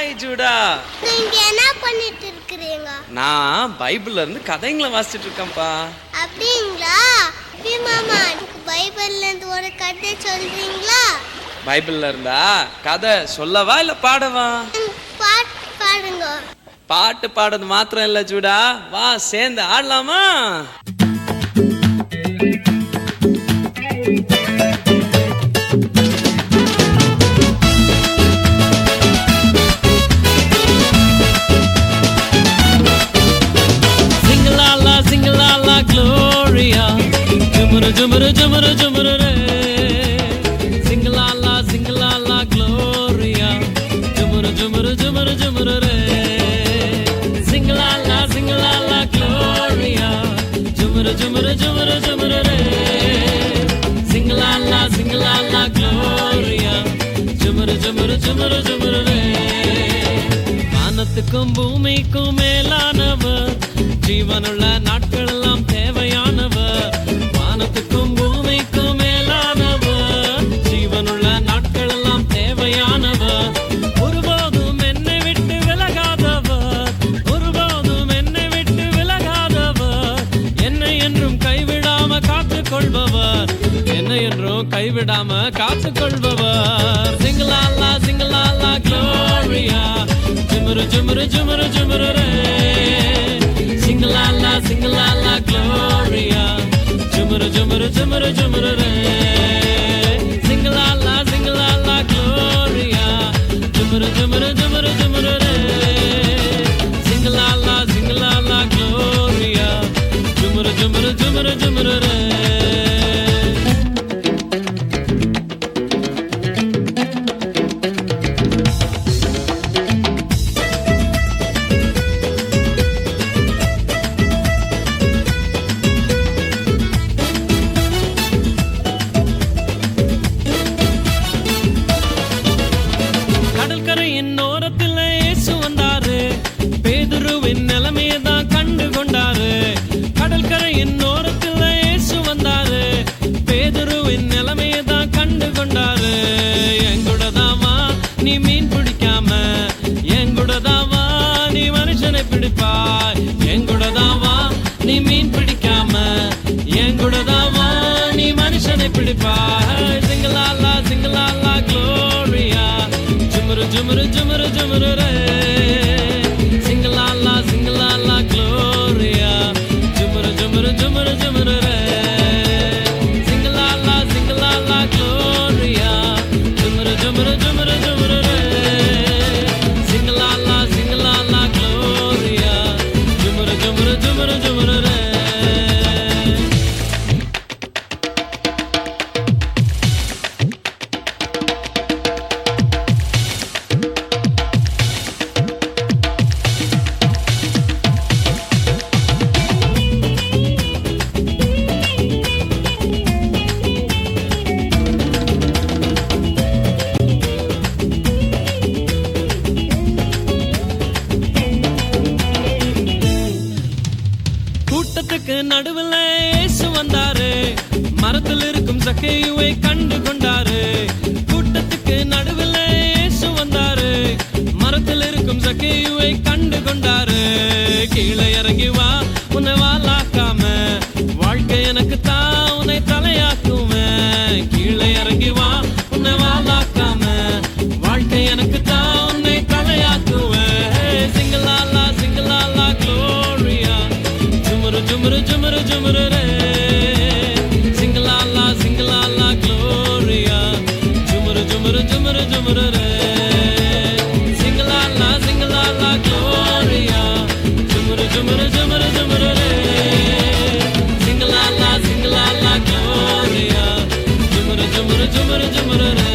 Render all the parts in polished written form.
Hi Judah. நீங்க என்ன பண்ணிட்டு இருக்கீங்க? நான் பைபிள்ல இருந்து கதைங்களை வாசிச்சிட்டு இருக்கேன்ப்பா. அப்படிங்களா? அப்படி மாமா, பைபிள்ல இருந்து ஒரு கதை சொல்றீங்களா? பைபிள்ல இருந்தா கதை சொல்லவா இல்ல பாடவா? பாட்டு பாடுங்க. பாட்டு பாடுறது மாத்திரம் இல்ல ஜூடா, வா சேர்ந்து ஆடலாமா? Gloria, jumru jumru jumru jumru re, sing la la Gloria, jumru jumru jumru jumru re, sing la la Gloria, jumru jumru jumru jumru re, sing la la Gloria, jumru jumru jumru jumru re. வானத்துக்கும் பூமிக்கும் மேலானவர், ஜீவனுள்ள நாட்கள் எல்லாம் தேவையானவர். வானத்துக்கும் பூமிக்கும் மேலானவர், ஜீவனுள்ள நாட்கள் எல்லாம் தேவையானவர். ஒருபோதும் என்னை விட்டு விலகாதவர், ஒருபோதும் என்னை விட்டு விலகாதவர். என்னை என்றும் கைவிடாம காத்துக் கொள்பவர், என்னை என்றும் கைவிடாம காத்துக் கொள்பவர். சிங்கலாலா சிங்கலாலா க்ளோரியா, ஜுமுரு ஜுமுரு ஜுமுரு ஜுமுரு ரே, sing la la Gloria, jumru jumru jumru jumru re, sing la la Gloria, jumru jumru jumru jumru re, sing la la Gloria, jumru jumru jumru jumru re. Singalala Gloria, jumru jumru jumru jumru re, singalala Gloria, jumru jumru jumru jumru re, singalala Gloria, jumru jumru jumru jumru re, singalala Gloria, jumru jumru jumru jumru re. நடுவில் இயேசு வந்தாரு, மரத்தில் இருக்கும் சக்கேயுவை கண்டு கொண்டாரு. கூட்டத்துக்கு நடுவில் இயேசு வந்தாரு, மரத்தில் இருக்கும் சக்கேயுவை கண்டு கொண்டாரு. கீழே இறங்கி வா, உன்னை வாலாக்காம, வாழ்க்கை எனக்கு தான் உன்னை தலையாக்குவேன். கீழே இறங்கி வா, உன்னை வாலாக்காம, வாழ்க்கை எனக்கு தான் உன்னை தலையாக்குவேன். சிங்கலாலா Gloria, jumru jumru jumru jumru re, singalala Gloria, jumru jumru jumru jumru re, singalala Gloria, jumru jumru jumru jumru re, singalala Gloria, jumru jumru jumru jumru re.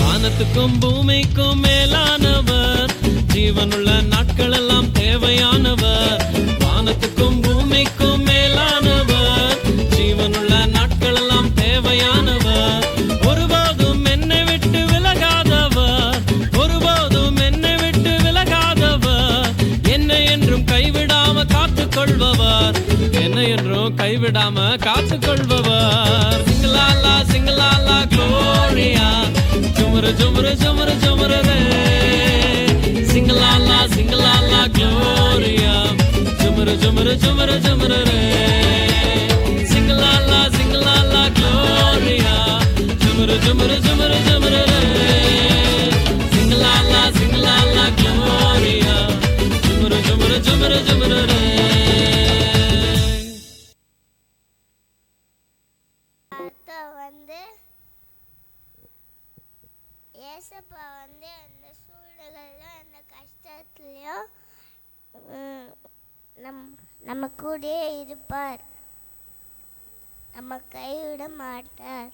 வானத்துக்கும் பூமிக்கும் மேலானவர், ஜீவனுள்ள நாட்கள் எல்லாம் தேவையானவர். வானத்துக்கும் பூமிக்கும் மேலானவர், ஜீவனுள்ள நாட்கள் எல்லாம் தேவையானவர். ஒருபோதும் என்னை விட்டு விலகாதவர், ஒருபோதும் என்னை விட்டு விலகாதவர். என்னை என்றும் கைவிடாம காத்துக் கொள்பவர், என்னை என்றும் கைவிடாம காத்துக் கொள்பவர். சிங்கலாலா Gloria, jumru jumru jumru jumru re. झुमर झुमर रे sing la la gloria झुमर झुमर झुमर झुमर रे sing la la gloria झुमर झुमर झुमर झुमर रे அப்போ வந்து ஏசப்பா வந்து அந்த சூழ்நிலையிலும் அந்த கஷ்டத்துலேயும் நம்ம கூடயே இருப்பார், நம்ம கைவிட மாட்டார்.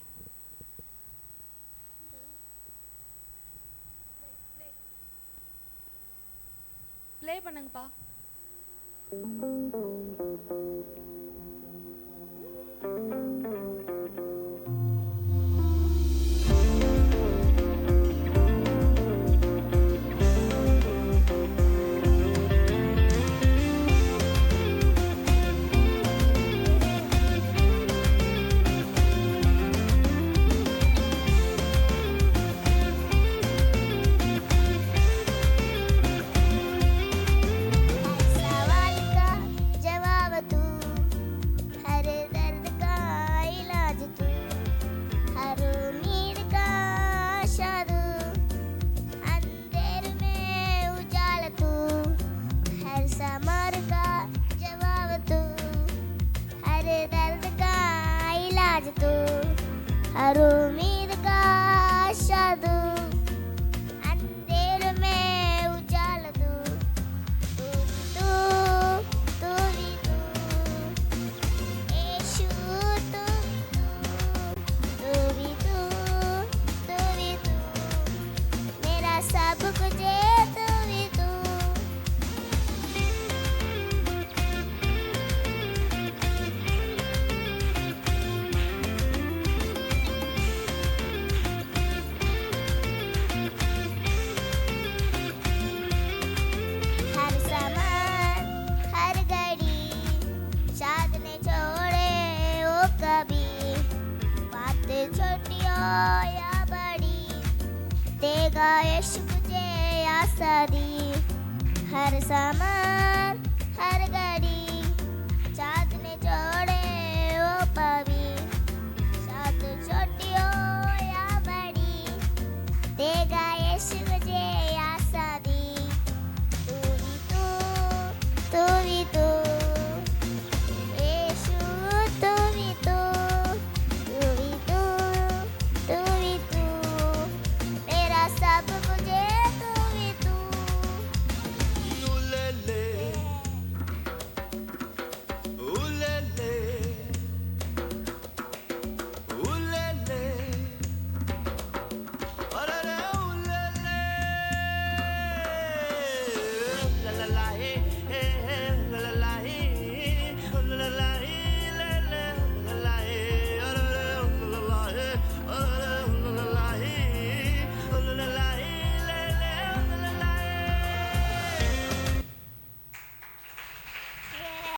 ப்ளே பண்ணுங்கப்பா. हर उम्मीद का आशा दूं, अंधेर में उजाला दूं, तू भी तू, यीशु तू भी तू, मेरा सब कुछ है, तू भी तू. छोटी हो या बड़ी, देगा यीशु मुझे आशा दी. हर सामान हर